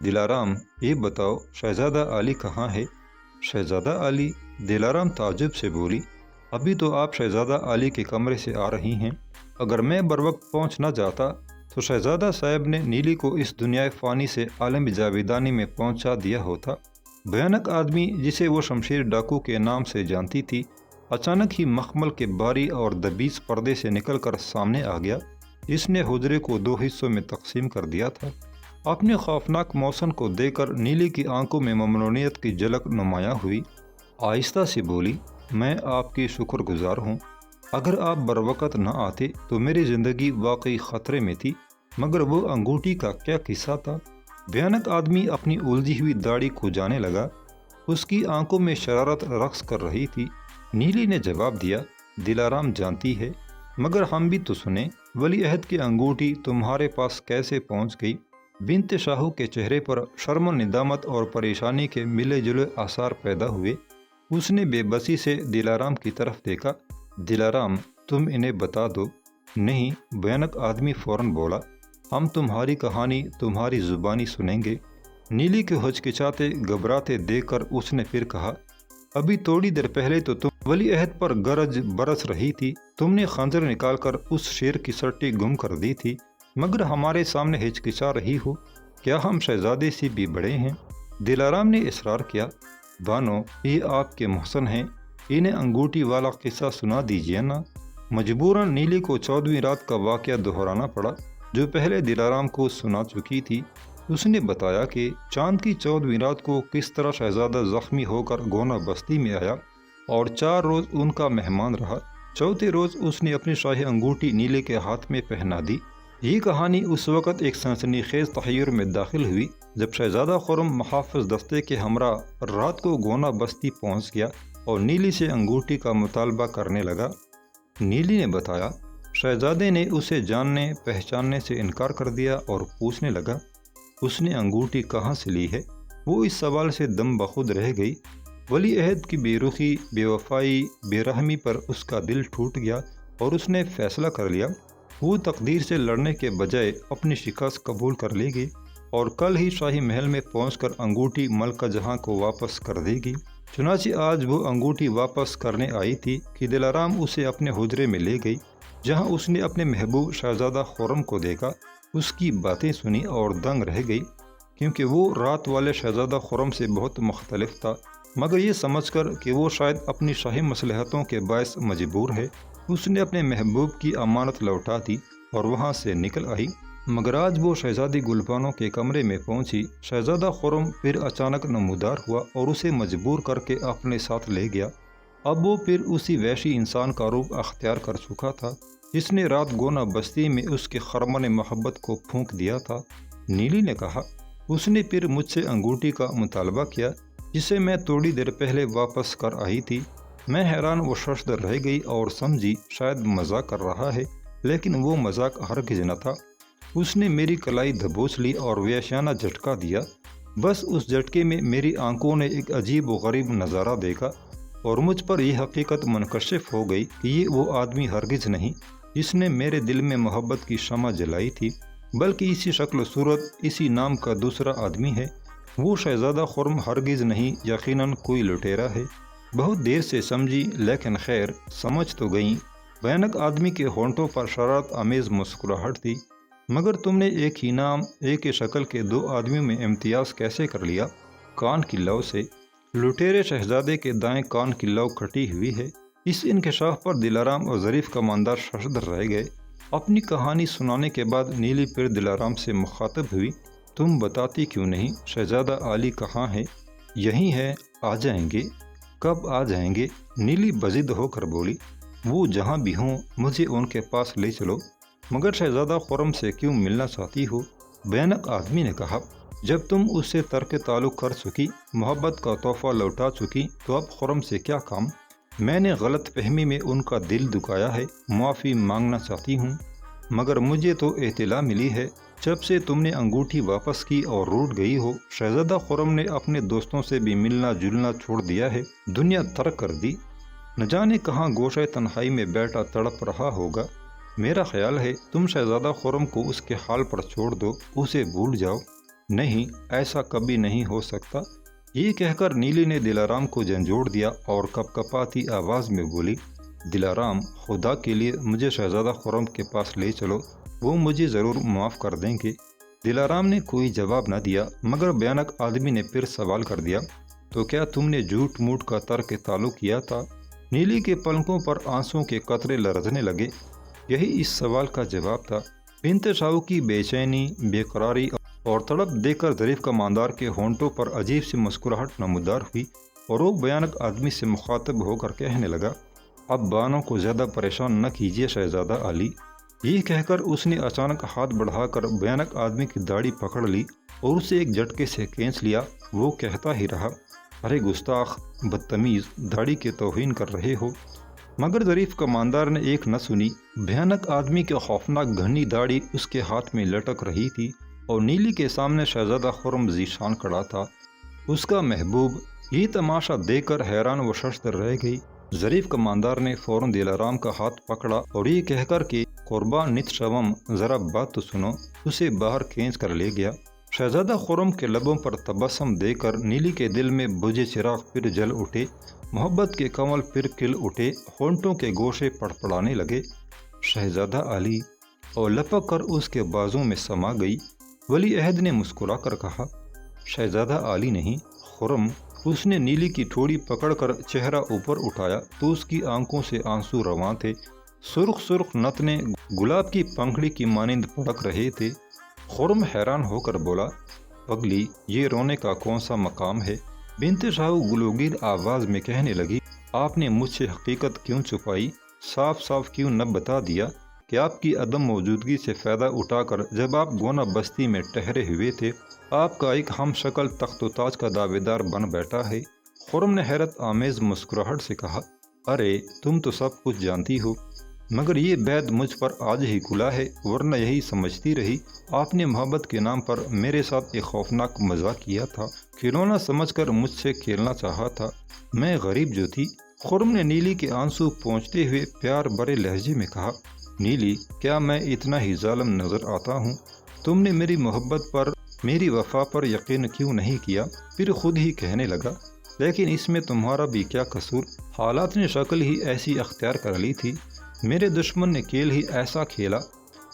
دلارام یہ بتاؤ شہزادہ علی کہاں ہے؟ شہزادہ علی؟ دلارام تعجب سے بولی، ابھی تو آپ شہزادہ علی کے کمرے سے آ رہی ہیں، اگر میں بروقت پہنچ نہ جاتا تو شہزادہ صاحب نے نیلی کو اس دنیا فانی سے عالم جاویدانی میں پہنچا دیا ہوتا۔ بھیانک آدمی جسے وہ شمشیر ڈاکو کے نام سے جانتی تھی اچانک ہی مخمل کے باری اور دبیز پردے سے نکل کر سامنے آ گیا۔ اس نے حجرے کو 2 حصوں میں تقسیم کر دیا تھا۔ اپنے خوفناک موسن کو دیکھ کر نیلی کی آنکھوں میں ممنونیت کی جھلک نمایاں ہوئی۔ آہستہ سے بولی، میں آپ کی شکر گزار ہوں، اگر آپ بروقت نہ آتے تو میری زندگی واقعی خطرے میں تھی، مگر وہ انگوٹھی کا کیا قصہ تھا؟ بھیانک آدمی اپنی الجھی ہوئی داڑھی کھجانے لگا، اس کی آنکھوں میں شرارت رقص کر رہی تھی۔ نیلی نے جواب دیا، دلارام جانتی ہے، مگر ہم بھی تو سنیں، ولی عہد کی انگوٹھی تمہارے پاس کیسے پہنچ گئی؟ بنت شاہو کے چہرے پر شرم و ندامت اور پریشانی کے ملے جلے آثار پیدا ہوئے۔ اس نے بے بسی سے دلارام کی طرف دیکھا۔ دلارام، تم انہیں بتا دو۔ نہیں، بھیانک آدمی فوراً بولا، ہم تمہاری کہانی تمہاری زبانی سنیں گے۔ نیلی کے ہچکچاتے گھبراتے دیکھ کر اس نے پھر کہا، ابھی تھوڑی دیر پہلے تو تم ولی عہد پر گرج برس رہی تھی، تم نے خنجر نکال کر اس شیر کی سٹی گم کر دی تھی، مگر ہمارے سامنے ہچکچا رہی ہو، کیا ہم شہزادے سے بھی بڑے ہیں؟ دلارام نے اصرار کیا، بانو، یہ آپ کے محسن ہیں، انہیں انگوٹھی والا قصہ سنا دیجیے نا۔ مجبوراً نیلی کو 14ویں رات کا واقعہ دہرانا پڑا جو پہلے دلارام کو سنا چکی تھی۔ اس نے بتایا کہ چاند کی 14ویں رات کو کس طرح شہزادہ زخمی ہو کر گونا بستی میں آیا اور 4 روز ان کا مہمان رہا۔ چوتھے روز اس نے اپنی شاہی انگوٹھی نیلے کے ہاتھ میں پہنا دی۔ یہ کہانی اس وقت ایک سنسنی خیز تحیر میں داخل ہوئی جب شہزادہ خرم محافظ دستے کے ہمراہ رات کو گونا بستی پہنچ گیا اور نیلی سے انگوٹھی کا مطالبہ کرنے لگا۔ نیلی نے بتایا، شہزادے نے اسے جاننے پہچاننے سے انکار کر دیا اور پوچھنے لگا، اس نے انگوٹھی کہاں سے لی ہے؟ وہ اس سوال سے دم بخود رہ گئی۔ ولی عہد کی بے رخی، بے وفائی، بے رحمی پر اس کا دل ٹوٹ گیا اور اس نے فیصلہ کر لیا، وہ تقدیر سے لڑنے کے بجائے اپنی شکست قبول کر لے گی اور کل ہی شاہی محل میں پہنچ کر انگوٹھی ملکہ جہاں کو واپس کر دے گی۔ چنانچہ آج وہ انگوٹھی واپس کرنے آئی تھی کہ دلارام اسے اپنے حجرے میں لے گئی، جہاں اس نے اپنے محبوب شہزادہ خرم کو دیکھا، اس کی باتیں سنی اور دنگ رہ گئی، کیونکہ وہ رات والے شہزادہ خرم سے بہت مختلف تھا، مگر یہ سمجھ کر کہ وہ شاید اپنی شاہی مصلحتوں کے باعث مجبور ہے، اس نے اپنے محبوب کی امانت لوٹا دی اور وہاں سے نکل آئی۔ مگر آج وہ شہزادی گلبانو کے کمرے میں پہنچی، شہزادہ خرم پھر اچانک نمودار ہوا اور اسے مجبور کر کے اپنے ساتھ لے گیا۔ اب وہ پھر اسی وحشی انسان کا روپ اختیار کر چکا تھا جس نے رات گونا بستی میں اس کے خرمن محبت کو پھونک دیا تھا۔ نیلی نے کہا، اس نے پھر مجھ سے انگوٹھی کا مطالبہ کیا جسے میں تھوڑی دیر پہلے واپس کر آئی تھی۔ میں حیران و ششدر رہ گئی اور سمجھی شاید مذاق کر رہا ہے، لیکن وہ مذاق ہرگز نہ تھا۔ اس نے میری کلائی دبوچ لی اور وحشیانہ جھٹکا دیا۔ بس اس جھٹکے میں میری آنکھوں نے ایک عجیب و غریب نظارہ دیکھا اور مجھ پر یہ حقیقت منکشف ہو گئی کہ یہ وہ آدمی ہرگز نہیں جس نے میرے دل میں محبت کی شمع جلائی تھی، بلکہ اسی شکل و صورت، اسی نام کا دوسرا آدمی ہے۔ وہ شہزادہ خرم ہرگز نہیں، یقیناً کوئی لٹیرا ہے۔ بہت دیر سے سمجھی، لیکن خیر، سمجھ تو گئیں۔ بھیانک آدمی کے ہونٹوں پر شرارت آمیز مسکراہٹ تھی، مگر تم نے ایک ہی نام، ایک ہی شکل کے 2 آدمیوں میں امتیاز کیسے کر لیا؟ کان کی لو سے۔ لٹیرے شہزادے کے دائیں کان کی لو کٹی ہوئی ہے۔ اس انکشاف پر دلارام اور ظریف کماندار ششدر رہ گئے۔ اپنی کہانی سنانے کے بعد نیلی پھر دلارام سے مخاطب ہوئی، تم بتاتی کیوں نہیں شہزادہ علی کہاں ہے؟ یہیں ہے، آ جائیں گے۔ کب آ جائیں گے؟ نیلی بضد ہو کر بولی، وہ جہاں بھی ہوں مجھے ان کے پاس لے چلو۔ مگر شہزادہ خرم سے کیوں ملنا چاہتی ہو؟ بھیانک آدمی نے کہا، جب تم اس سے ترک تعلق کر چکی، محبت کا تحفہ لوٹا چکی، تو اب خرم سے کیا کام؟ میں نے غلط فہمی میں ان کا دل دکھایا ہے، معافی مانگنا چاہتی ہوں، مگر مجھے تو اطلاع ملی ہے جب سے تم نے انگوٹھی واپس کی اور روٹ گئی ہو، شہزادہ خرم نے اپنے دوستوں سے بھی ملنا جلنا چھوڑ دیا ہے، دنیا ترک کر دی، نہ جانے کہاں گوشہ تنہائی میں بیٹھا تڑپ رہا ہوگا۔ میرا خیال ہے تم شہزادہ خرم کو اس کے حال پر چھوڑ دو، اسے بھول جاؤ۔ نہیں، ایسا کبھی نہیں ہو سکتا۔ یہ کہہ کر نیلی نے دلارام کو جھنجھوڑ دیا اور کپ کپاتی آواز میں بولی، دلارام، خدا کے لیے مجھے شہزادہ خرم کے پاس لے چلو، وہ مجھے ضرور معاف کر دیں گے۔ دلارام نے کوئی جواب نہ دیا، مگر بھیانک آدمی نے پھر سوال کر دیا، تو کیا تم نے جھوٹ موٹ کا ترک تعلق کیا تھا؟ نیلی کے پلکوں پر آنسوں کے قطرے لرزنے لگے۔ یہی اس سوال کا جواب تھا۔ بنت شاہو کی بے چینی، بے قراری اور تڑپ دیکھ کر ظریف کماندار کے ہونٹوں پر عجیب سی مسکراہٹ نمودار ہوئی اور وہ بھیانک آدمی سے مخاطب ہو کر کہنے لگا، اب بانوں کو زیادہ پریشان نہ کیجیے شہزادہ علی۔ یہ کہہ کر اس نے اچانک ہاتھ بڑھا کر بھیانک آدمی کی داڑھی پکڑ لی اور اسے ایک جھٹکے سے کھینچ لیا۔ وہ کہتا ہی رہا، ارے گستاخ، بدتمیز، داڑھی کے توہین کر رہے ہو۔ مگر ظریف کماندار نے ایک نہ سنی۔ بھیانک آدمی کی خوفناک گھنی داڑھی اس کے ہاتھ میں لٹک رہی تھی اور نیلی کے سامنے شہزادہ خرم ذیشان کھڑا تھا، اس کا محبوب۔ یہ تماشا دیکھ کر حیران و ششدر رہ گئی۔ ظریف کماندار نے فوراً دلارام کا ہاتھ پکڑا اور یہ کہہ کر کہ قربان نت شوم، ذرا بات تو سنو، اسے باہر کھینچ کر لے گیا۔ شہزادہ خرم کے لبوں پر تبسم دیکھ کر نیلی کے دل میں بجھے چراغ پھر جل اٹھے، محبت کے کنول پھر کھل اٹھے، ہونٹوں کے گوشے پڑپڑانے لگے۔ شہزادہ علی، اور لپک کر اس کے بازوں میں سما گئی۔ ولی عہد نے مسکرا کر کہا، شہزادہ علی نہیں، خرم۔ اس نے نیلی کی ٹھوڑی پکڑ کر چہرہ اوپر اٹھایا تو اس کی آنکھوں سے آنسو رواں تھے، سرخ سرخ نتنے گلاب کی پنکھڑی کی مانند پڑک رہے تھے۔ خرم حیران ہو کر بولا، پگلی، یہ رونے کا کون سا مقام ہے؟ بنت شاہو گلوگیر آواز میں کہنے لگی، آپ نے مجھ سے حقیقت کیوں چھپائی؟ صاف صاف کیوں نہ بتا دیا کہ آپ کی عدم موجودگی سے فائدہ اٹھا کر جب آپ گونا بستی میں ٹھہرے ہوئے تھے، آپ کا ایک ہم شکل تخت و تاج کا دعویدار بن بیٹھا ہے۔ خرم نے حیرت آمیز مسکراہٹ سے کہا، ارے تم تو سب کچھ جانتی ہو، مگر یہ بید مجھ پر آج ہی کھلا ہے، ورنہ یہی سمجھتی رہی آپ نے محبت کے نام پر میرے ساتھ ایک خوفناک مذاق کیا تھا، کھلونا سمجھ کر مجھ سے کھیلنا چاہا تھا۔ میں غریب جو تھی۔ خرم نے نیلی کے آنسو پہنچتے ہوئے پیار بھرے لہجے میں کہا، نیلی، کیا میں اتنا ہی ظالم نظر آتا ہوں؟ تم نے میری محبت پر، میری وفا پر یقین کیوں نہیں کیا؟ پھر خود ہی کہنے لگا، لیکن اس میں تمہارا بھی کیا قصور؟ حالات نے شکل ہی ایسی اختیار کر لی تھی، میرے دشمن نے کھیل ہی ایسا کھیلا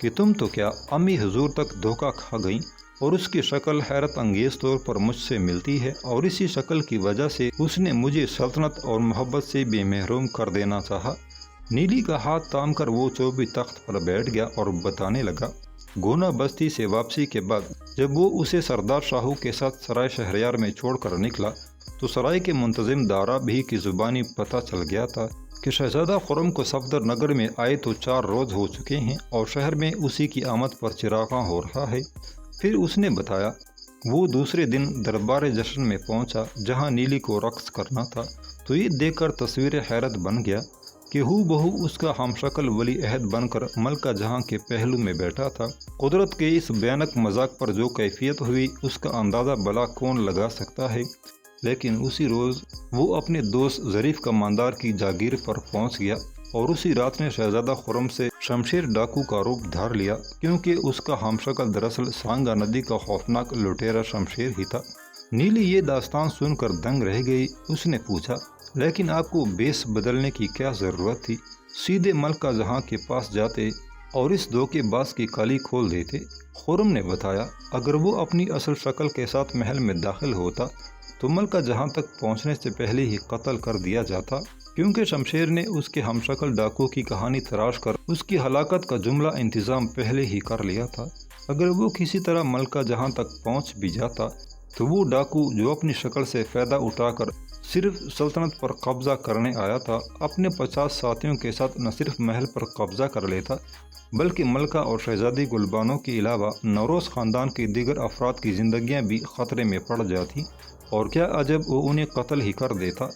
کہ تم تو کیا امی حضور تک دھوکہ کھا گئیں، اور اس کی شکل حیرت انگیز طور پر مجھ سے ملتی ہے، اور اسی شکل کی وجہ سے اس نے مجھے سلطنت اور محبت سے بے محروم کر دینا چاہا۔ نیلی کا ہاتھ تھام کر وہ چوبی تخت پر بیٹھ گیا اور بتانے لگا، گونا بستی سے واپسی کے بعد جب وہ اسے سردار شاہو کے ساتھ سرائے شہریار میں چھوڑ کر نکلا تو سرائے کے منتظم دارا بھی کی زبانی پتہ چل گیا تھا کہ شہزادہ خرم کو صفدر نگر میں آئے تو 4 روز ہو چکے ہیں اور شہر میں اسی کی آمد پر چراغاں ہو رہا ہے۔ پھر اس نے بتایا، وہ دوسرے دن دربار جشن میں پہنچا جہاں نیلی کو رقص کرنا تھا، تو یہ دیکھ کر تصویر حیرت بن گیا کہ ہو بہو اس کا ہم شکل ولی عہد بن کر ملکہ جہاں کے پہلو میں بیٹھا تھا۔ قدرت کے اس بھیانک مذاق پر جو کیفیت ہوئی اس کا اندازہ بلا کون لگا سکتا ہے، لیکن اسی روز وہ اپنے دوست ظریف کماندار کی جاگیر پر پہنچ گیا اور اسی رات نے شہزادہ خرم سے شمشیر ڈاکو کا روپ دھار لیا، کیونکہ اس کا ہم شکل دراصل سانگا ندی کا خوفناک لٹیرا شمشیر ہی تھا۔ نیلی یہ داستان سن کر دنگ رہ گئی۔ اس نے پوچھا، لیکن آپ کو بیس بدلنے کی کیا ضرورت تھی؟ سیدھے ملکہ جہاں کے پاس جاتے اور اس دھوکے باز کی کالی کھول دیتے۔ خرم نے بتایا، اگر وہ اپنی اصل شکل کے ساتھ محل میں داخل ہوتا تو ملکہ جہاں تک پہنچنے سے پہلے ہی قتل کر دیا جاتا، کیونکہ شمشیر نے اس کے ہم شکل ڈاکو کی کہانی تراش کر اس کی ہلاکت کا جملہ انتظام پہلے ہی کر لیا تھا۔ اگر وہ کسی طرح ملکہ جہاں تک پہنچ بھی جاتا تو وہ ڈاکو جو اپنی شکل سے فائدہ اٹھا کر صرف سلطنت پر قبضہ کرنے آیا تھا، اپنے 50 ساتھیوں کے ساتھ نہ صرف محل پر قبضہ کر لیتا بلکہ ملکہ اور شہزادی گلبانو کے علاوہ نوروز خاندان کے دیگر افراد کی زندگیاں بھی خطرے میں پڑ جاتی، اور کیا عجب وہ انہیں قتل ہی کر دیتا۔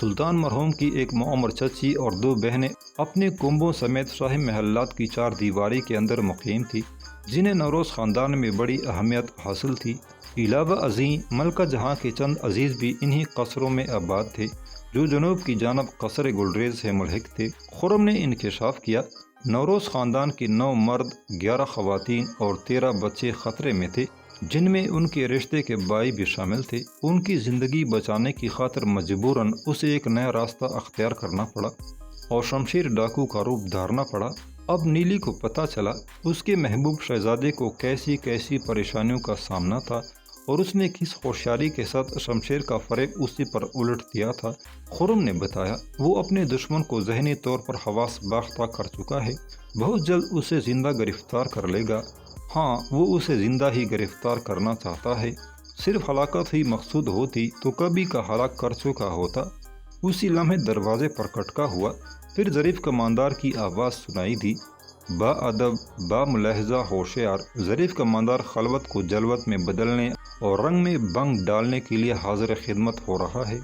سلطان مرحوم کی ایک معمر چچی اور 2 بہنیں اپنے کنبوں سمیت شاہی محلات کی 4 دیواری کے اندر مقیم تھی، جنہیں نوروز خاندان میں بڑی اہمیت حاصل تھی۔ علاوہ ازیں ملکہ جہاں کے چند عزیز بھی انہی قصروں میں آباد تھے جو جنوب کی جانب قصر گلریز سے ملحق تھے۔ خرم نے انکشاف کیا، نوروز خاندان کے 9 مرد، 11 خواتین اور 13 بچے خطرے میں تھے۔ جن میں ان کے رشتے کے بائی بھی شامل تھے۔ ان کی زندگی بچانے کی خاطر مجبوراً اسے ایک نیا راستہ اختیار کرنا پڑا اور شمشیر ڈاکو کا روپ دھارنا پڑا۔ اب نیلی کو پتہ چلا اس کے محبوب شہزادے کو کیسی کیسی پریشانیوں کا سامنا تھا اور اس نے کس ہوشیاری کے ساتھ شمشیر کا فریب اسی پر الٹ دیا تھا۔ خرم نے بتایا وہ اپنے دشمن کو ذہنی طور پر حواس باختہ کر چکا ہے، بہت جلد اسے زندہ گرفتار کر لے گا۔ ہاں، وہ اسے زندہ ہی گرفتار کرنا چاہتا ہے، صرف ہلاکت ہی مقصود ہوتی تو کبھی کا ہلاک کر چکا ہوتا۔ اسی لمحے دروازے پر کھٹکا ہوا، پھر ظریف کماندار کی آواز سنائی دی، با ادب، با ملاحظہ ہوشیار۔ ظریف کماندار خلوت کو جلوت میں بدلنے اور رنگ میں بنگ ڈالنے کے لیے حاضر خدمت ہو رہا ہے۔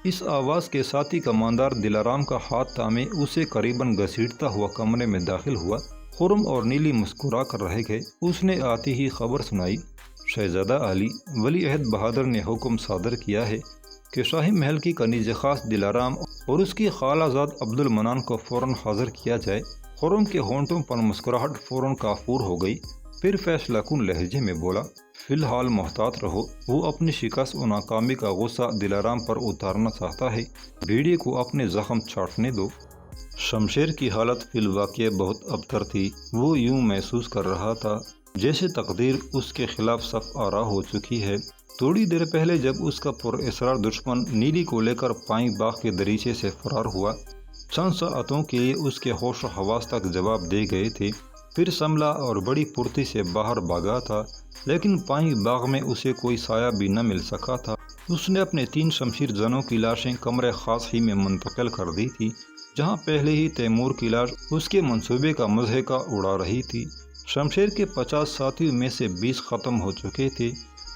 اس آواز کے ساتھ ہی کماندار دلارام کا ہاتھ تھامے اسے قریباً گھسیٹتا ہوا کمرے میں داخل ہوا۔ خرم اور نیلی مسکرا کر رہ گئے۔ اس نے آتی ہی خبر سنائی، شہزادہ علی، ولی عہد بہادر نے حکم صادر کیا ہے کہ شاہی محل کی کنیز خاص دلارام اور اس کی خالہ زاد عبد المنان کو فوراً حاضر کیا جائے۔ خرم کے ہونٹوں پر مسکراہٹ فوراً کافور ہو گئی، پھر فیصلہ کن لہجے میں بولا، فی الحال محتاط رہو۔ وہ اپنی شکست و ناکامی کا غصہ دلارام پر اتارنا چاہتا ہے، بھیڑیے کو اپنے زخم چاٹنے دو۔ شمشیر کی حالت فی الواقع بہت ابتر تھی۔ وہ یوں محسوس کر رہا تھا جیسے تقدیر اس کے خلاف صف آرا ہو چکی ہے۔ تھوڑی دیر پہلے جب اس کا پر اسرار دشمن نیلی کو لے کر پائیں باغ کے دریچے سے فرار ہوا، چند ساعتوں کے لیے اس کے ہوش و حواس تک جواب دے گئے تھے، پھر سنبھلا اور بڑی پھرتی سے باہر بھاگا تھا، لیکن پائیں باغ میں اسے کوئی سایہ بھی نہ مل سکا تھا۔ اس نے اپنے 3 شمشیر زنوں کی لاشیں کمرے خاص ہی میں منتقل کر دی تھی، جہاں پہلے ہی تیمور کی لاش اس کے منصوبے کا مضحکہ اڑا رہی تھی۔ شمشیر کے 50 ساتھیوں میں سے 20 ختم ہو چکے تھے،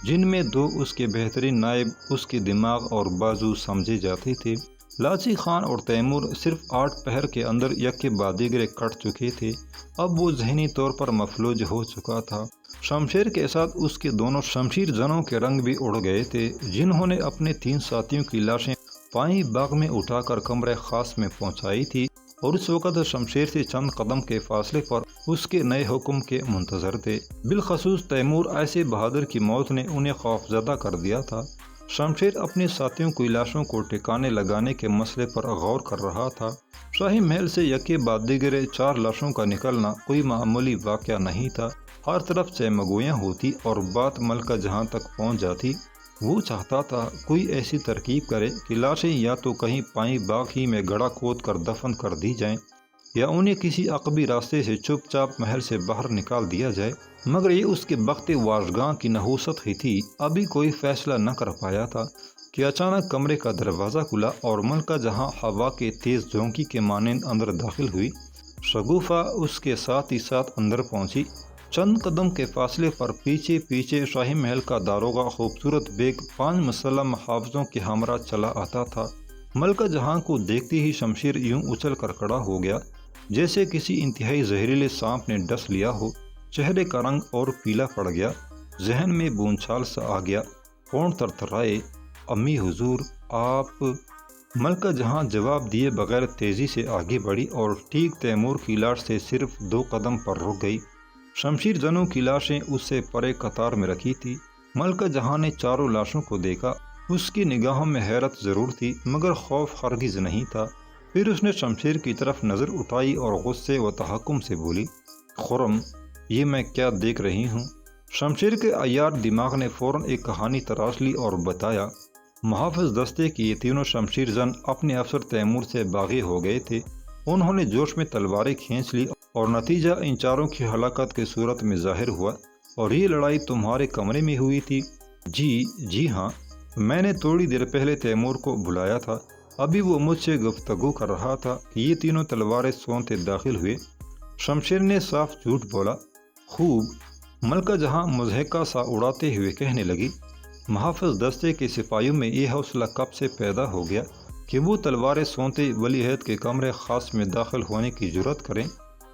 جن میں 2 اس کے بہترین نائب، اس کے دماغ اور بازو سمجھے جاتے تھے۔ لاچی خان اور تیمور صرف 8 پہر کے اندر یک کے بعد دیگرے کٹ چکے تھے۔ اب وہ ذہنی طور پر مفلوج ہو چکا تھا۔ شمشیر کے ساتھ اس کے دونوں شمشیر زنوں کے رنگ بھی اڑ گئے تھے، جنہوں نے اپنے 3 ساتھیوں کی لاشیں پائیں باغ میں اٹھا کر کمرے خاص میں پہنچائی تھی اور اس وقت شمشیر سے چند قدم کے فاصلے پر اس کے نئے حکم کے منتظر تھے۔ بالخصوص تیمور ایسے بہادر کی موت نے انہیں خوفزدہ کر دیا تھا۔ شمشیر اپنے ساتھیوں کی لاشوں کو ٹھکانے لگانے کے مسئلے پر غور کر رہا تھا۔ شاہی محل سے یکے بعد دیگرے 4 لاشوں کا نکلنا کوئی معمولی واقعہ نہیں تھا۔ ہر طرف چہمگویاں ہوتی اور بات ملکہ جہاں تک پہنچ جاتی۔ وہ چاہتا تھا کوئی ایسی ترکیب کرے کہ لاشیں یا تو کہیں پائیں باغ ہی میں گڑھا کھود کر دفن کر دی جائیں یا انہیں کسی عقبی راستے سے چپ چاپ محل سے باہر نکال دیا جائے، مگر یہ اس کے بخت واژگاں کی نحوست ہی تھی۔ ابھی کوئی فیصلہ نہ کر پایا تھا کہ اچانک کمرے کا دروازہ کھلا اور ملکہ جہاں ہوا کے تیز جھونکی کے مانند اندر داخل ہوئی۔ شگوفہ اس کے ساتھ ہی ساتھ اندر پہنچی۔ چند قدم کے فاصلے پر پیچھے پیچھے شاہی محل کا داروغہ خوبصورت بیگ 5 مسلح محافظوں کے ہمراہ چلا آتا تھا۔ ملکہ جہاں کو دیکھتے ہی شمشیر یوں اچھل کر کھڑا ہو گیا جیسے کسی انتہائی زہریلے سانپ نے ڈس لیا ہو۔ چہرے کا رنگ اور پیلا پڑ گیا، ذہن میں بونچھال سا آ گیا، ہونٹ ترترائے۔ امی حضور، آپ؟ ملکہ جہاں جواب دیے بغیر تیزی سے آگے بڑھی اور ٹھیک تیمور کی لاش سے صرف 2 قدم پر رک گئی۔ شمشیر زنوں کی لاشیں اس سے پرے قطار میں رکھی تھی۔ ملکہ جہاں نے چاروں لاشوں کو دیکھا۔ اس کی نگاہوں میں حیرت ضرور تھی مگر خوف ہرگز نہیں تھا۔ پھر اس نے شمشیر کی طرف نظر اٹھائی اور غصے و تحکم سے بولی، خرم، یہ میں کیا دیکھ رہی ہوں؟ شمشیر کے عیار دماغ نے فوراً ایک کہانی تراش لی اور بتایا، محافظ دستے کی یہ 3 شمشیر زن اپنے افسر تیمور سے باغی ہو گئے تھے۔ انہوں نے جوش میں تلواریں کھینچ لی اور نتیجہ ان چاروں کی ہلاکت کی صورت میں ظاہر ہوا۔ اور یہ لڑائی تمہارے کمرے میں ہوئی تھی؟ جی ہاں، میں نے تھوڑی دیر پہلے تیمور کو بلایا تھا، ابھی وہ مجھ سے گفتگو کر رہا تھا کہ یہ تینوں تلواریں سونتے داخل ہوئے۔ شمشیر نے صاف جھوٹ بولا۔ خوب، ملکہ جہاں مضحکہ سا اڑاتے ہوئے کہنے لگی، محافظ دستے کے سپاہیوں میں یہ حوصلہ کب سے پیدا ہو گیا کہ وہ تلواریں سونتے ولی عہد کے کمرے خاص میں داخل ہونے کی جرأت کریں؟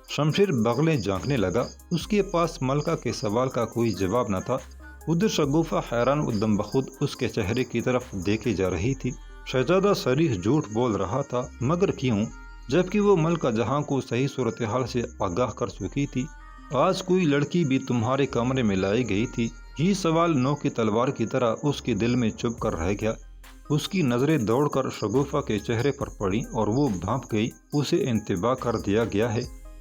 شمشیر بغلیں جھانکنے لگا۔ اس کے پاس ملکہ کے سوال کا کوئی جواب نہ تھا۔ ادھر شگوفہ حیران و دم بخود اس کے چہرے کی طرف دیکھے جا رہی تھی۔ شہزادہ صریح جھوٹ بول رہا تھا، مگر کیوں؟ جبکہ وہ ملکہ جہاں کو صحیح صورتحال سے آگاہ کر چکی تھی۔ آج کوئی لڑکی بھی تمہارے کمرے میں لائی گئی تھی؟ یہ سوال نو کی تلوار کی طرح اس کے دل میں چپ کر رہ گیا۔ اس کی نظریں دوڑ کر شگوفہ کے چہرے پر پڑیں اور وہ بھانپ گئی۔ اسے انتباہ کر دیا گیا ہے،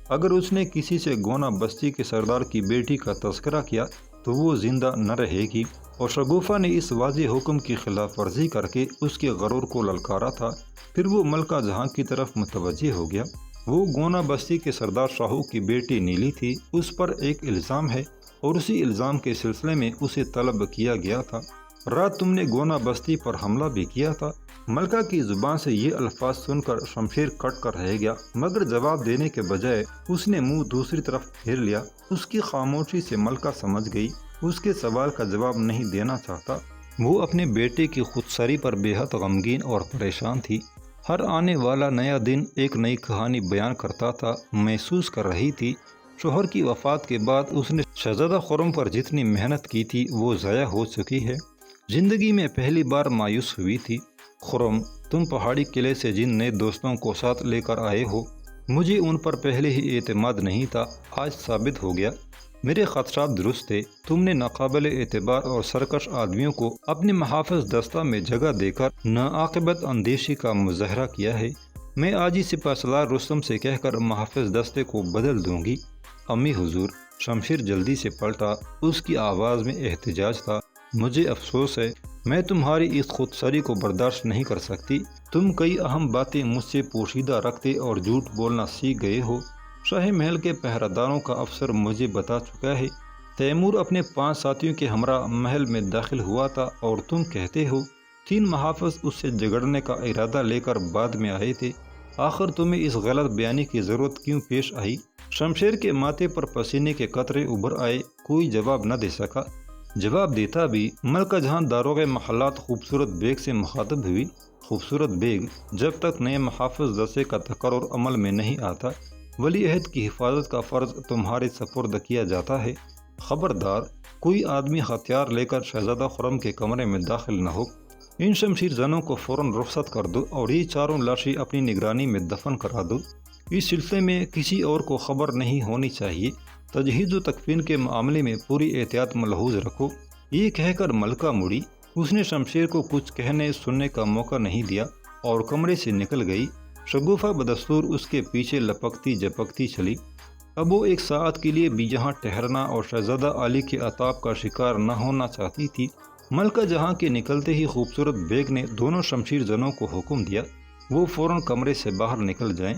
اگر اس نے کسی سے گونا بستی کے سردار کی بیٹی کا تذکرہ کیا تو وہ زندہ نہ رہے گی، اور شگوفہ نے اس واضح حکم کی خلاف ورزی کر کے اس کے غرور کو للکارا تھا۔ پھر وہ ملکہ جہاں کی طرف متوجہ ہو گیا۔ وہ گونا بستی کے سردار شاہو کی بیٹی نیلی تھی، اس پر ایک الزام ہے اور اسی الزام کے سلسلے میں اسے طلب کیا گیا تھا۔ رات تم نے گونا بستی پر حملہ بھی کیا تھا۔ ملکہ کی زبان سے یہ الفاظ سن کر شمشیر کٹ کر رہ گیا، مگر جواب دینے کے بجائے اس نے منہ دوسری طرف پھیر لیا۔ اس کی خاموشی سے ملکہ سمجھ گئی اس کے سوال کا جواب نہیں دینا چاہتا۔ وہ اپنے بیٹے کی خودسری پر بے حد غمگین اور پریشان تھی۔ ہر آنے والا نیا دن ایک نئی کہانی بیان کرتا تھا۔ محسوس کر رہی تھی شوہر کی وفات کے بعد اس نے شہزادہ خرم پر جتنی محنت کی تھی وہ ضائع ہو چکی ہے۔ زندگی میں پہلی بار مایوس ہوئی تھی۔ خرم، تم پہاڑی قلعے سے جن نئے دوستوں کو ساتھ لے کر آئے ہو، مجھے ان پر پہلے ہی اعتماد نہیں تھا، آج ثابت ہو گیا۔ میرے خدشات درست تھے۔ تم نے ناقابل اعتبار اور سرکش آدمیوں کو اپنے محافظ دستہ میں جگہ دے کر ناعاقبت اندیشی کا مظاہرہ کیا ہے۔ میں آج ہی سپہ سالار رستم سے کہہ کر محافظ دستے کو بدل دوں گی۔ امی حضور، شمشیر جلدی سے پلٹا، اس کی آواز میں احتجاج تھا۔ مجھے افسوس ہے، میں تمہاری اس خودسری کو برداشت نہیں کر سکتی۔ تم کئی اہم باتیں مجھ سے پوشیدہ رکھتے اور جھوٹ بولنا سیکھ گئے ہو۔ شاہ محل کے پہرہ داروں کا افسر مجھے بتا چکا ہے، تیمور اپنے 5 ساتھیوں کے ہمراہ محل میں داخل ہوا تھا اور تم کہتے ہو 3 محافظ اس سے جھگڑنے کا ارادہ لے کر بعد میں آئے تھے۔ آخر تمہیں اس غلط بیانی کی ضرورت کیوں پیش آئی؟ شمشیر کے ماتھے پر پسینے کے قطرے ابھر آئے۔ کوئی جواب نہ دے سکا۔ جواب دیتا بھی ملکہ جہاں داروغ محلات خوبصورت بیگ سے مخاطب ہوئی۔ خوبصورت بیگ، جب تک نئے محافظ دستے کا تقرر عمل میں نہیں آتا، ولی عہد کی حفاظت کا فرض تمہارے سپرد کیا جاتا ہے۔ خبردار، کوئی آدمی ہتھیار لے کر شہزادہ خرم کے کمرے میں داخل نہ ہو۔ ان شمشیر زنوں کو فوراً رخصت کر دو اور یہ 4 لاشیں اپنی نگرانی میں دفن کرا دو۔ اس سلسلے میں کسی اور کو خبر نہیں ہونی چاہیے۔ تجہیز و تکفین کے معاملے میں پوری احتیاط ملحوظ رکھو۔ یہ کہہ کر ملکہ مڑی۔ اس نے شمشیر کو کچھ کہنے سننے کا موقع نہیں دیا اور کمرے سے نکل گئی۔ شگوفہ بدستور اس کے پیچھے لپکتی جپکتی چلی۔ اب وہ ایک ساعت کے لیے بھی یہاں ٹھہرنا اور شہزادہ علی کے عطاب کا شکار نہ ہونا چاہتی تھی۔ ملکہ جہاں کے نکلتے ہی خوبصورت بیگ نے دونوں شمشیر زنوں کو حکم دیا وہ فوراً کمرے سے باہر نکل جائیں۔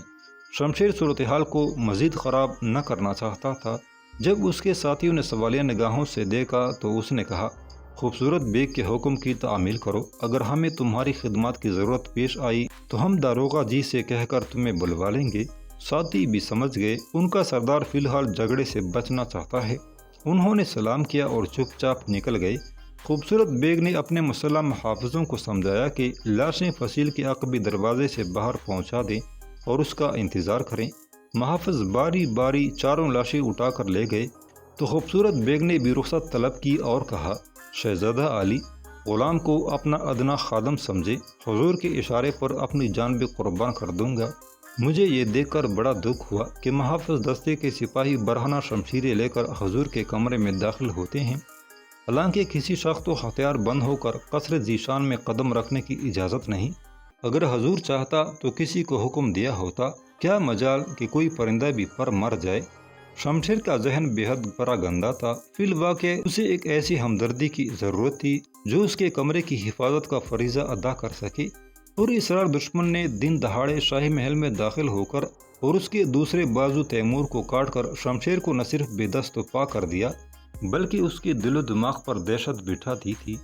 شمشیر صورتحال کو مزید خراب نہ کرنا چاہتا تھا۔ جب اس کے ساتھیوں نے سوالیہ نگاہوں سے دیکھا تو اس نے کہا، خوبصورت بیگ کے حکم کی تعمیل کرو۔ اگر ہمیں تمہاری خدمات کی ضرورت پیش آئی تو ہم داروغہ جی سے کہہ کر تمہیں بلوا لیں گے۔ ساتھی بھی سمجھ گئے ان کا سردار فی الحال جھگڑے سے بچنا چاہتا ہے۔ انہوں نے سلام کیا اور چپ چاپ نکل گئے۔ خوبصورت بیگ نے اپنے مسلح محافظوں کو سمجھایا کہ لاشیں فصیل کے عقبی دروازے سے باہر پہنچا دیں اور اس کا انتظار کریں۔ محافظ باری باری 4 لاشیں اٹھا کر لے گئے تو خوبصورت بیگ نے بھی رخصت طلب کی اور کہا، شہزادہ علی، غلام کو اپنا ادنا خادم سمجھے، حضور کے اشارے پر اپنی جان بھی قربان کر دوں گا۔ مجھے یہ دیکھ کر بڑا دکھ ہوا کہ محافظ دستے کے سپاہی برہنہ شمشیریں لے کر حضور کے کمرے میں داخل ہوتے ہیں، حالانکہ کسی شخص کو ہتھیار بند ہو کر قصر ذیشان میں قدم رکھنے کی اجازت نہیں۔ اگر حضور چاہتا تو کسی کو حکم دیا ہوتا، کیا مجال کہ کوئی پرندہ بھی پر مر جائے۔ شمشیر کا ذہن بے حد پراگندہ تھا۔ فی الواقع اسے ایک ایسی ہمدردی کی ضرورت تھی جو اس کے کمرے کی حفاظت کا فریضہ ادا کر سکے۔ اور اسرار دشمن نے دن دہاڑے شاہی محل میں داخل ہو کر اور اس کے دوسرے بازو تیمور کو کاٹ کر شمشیر کو نہ صرف بے دست و پا کر دیا بلکہ اس کے دل و دماغ پر دہشت بٹھا دی تھی۔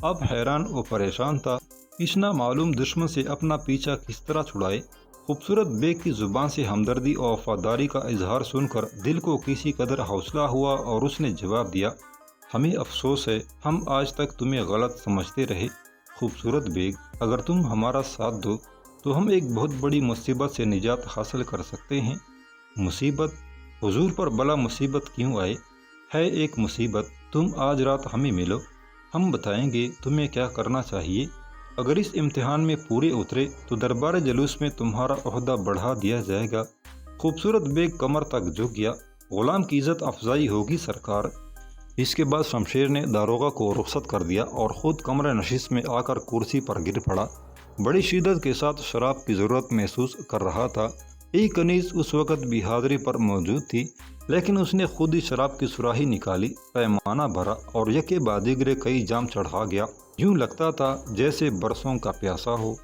اب حیران و پریشان تھا اس نامعلوم دشمن سے اپنا پیچھا کس طرح چھڑائے۔ خوبصورت بیگ کی زبان سے ہمدردی اور وفاداری کا اظہار سن کر دل کو کسی قدر حوصلہ ہوا اور اس نے جواب دیا، ہمیں افسوس ہے، ہم آج تک تمہیں غلط سمجھتے رہے۔ خوبصورت بیگ، اگر تم ہمارا ساتھ دو تو ہم ایک بہت بڑی مصیبت سے نجات حاصل کر سکتے ہیں۔ مصیبت؟ حضور پر بلا مصیبت کیوں آئے؟ ہے ایک مصیبت، تم آج رات ہمیں ملو، ہم بتائیں گے تمہیں کیا کرنا چاہیے۔ اگر اس امتحان میں پورے اترے تو دربار جلوس میں تمہارا عہدہ بڑھا دیا جائے گا۔ خوبصورت بیگ کمر تک جھک گیا، غلام کی عزت افزائی ہوگی سرکار۔ اس کے بعد شمشیر نے داروغہ کو رخصت کر دیا اور خود کمرہ نشست میں آ کر کرسی پر گر پڑا۔ بڑی شدت کے ساتھ شراب کی ضرورت محسوس کر رہا تھا۔ ایک کنیز اس وقت بھی حاضری پر موجود تھی، لیکن اس نے خود ہی شراب کی سراہی نکالی، پیمانہ بھرا اور یکے بعد دیگرے کئی جام چڑھا گیا۔ یوں لگتا تھا جیسے برسوں کا پیاسا ہو۔